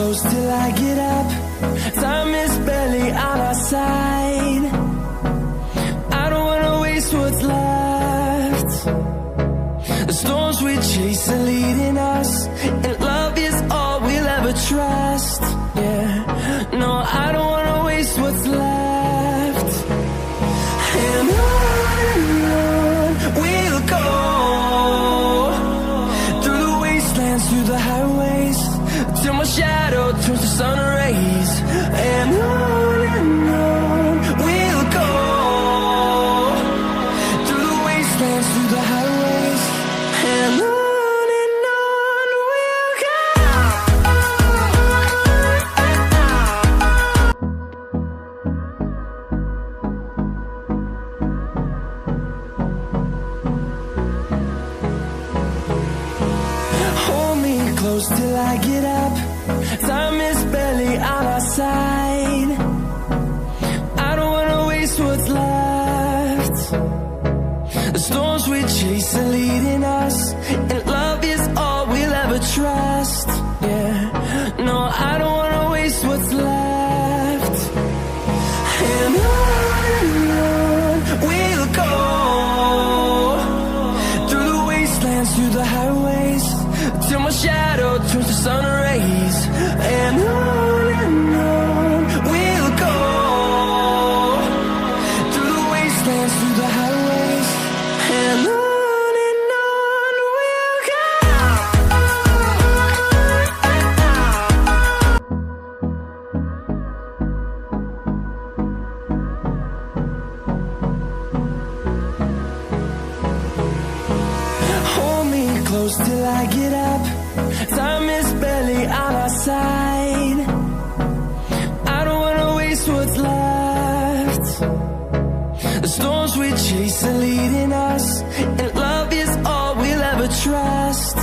close till I get up. Time is barely on our side. I don't wanna waste what's left. The storms we chase are leading us, and love is all we'll ever trust. Yeah, no, I don't wanna waste what's left. And on we'll go, through the wastelands, through the highways, till my shadow turns to sun rays. And on we'll go, through the wastelands, through the highways, and on we'll go. Hold me close till I get up. Time is barely on our side. I don't wanna waste what's left. The storms we chase are leading us, and love is all we'll ever trust. Yeah, no, I don't wanna waste what's left. And on we'll go, through the wastelands, through the highways, till my shadow turns to sun rays. And on we'll go, through the wastelands, through the highways, and on we'll go. Hold me close till I get up. Time is barely on our side. I don't wanna waste what's left. The storms we chase are leading us, and love is all we'll ever trust.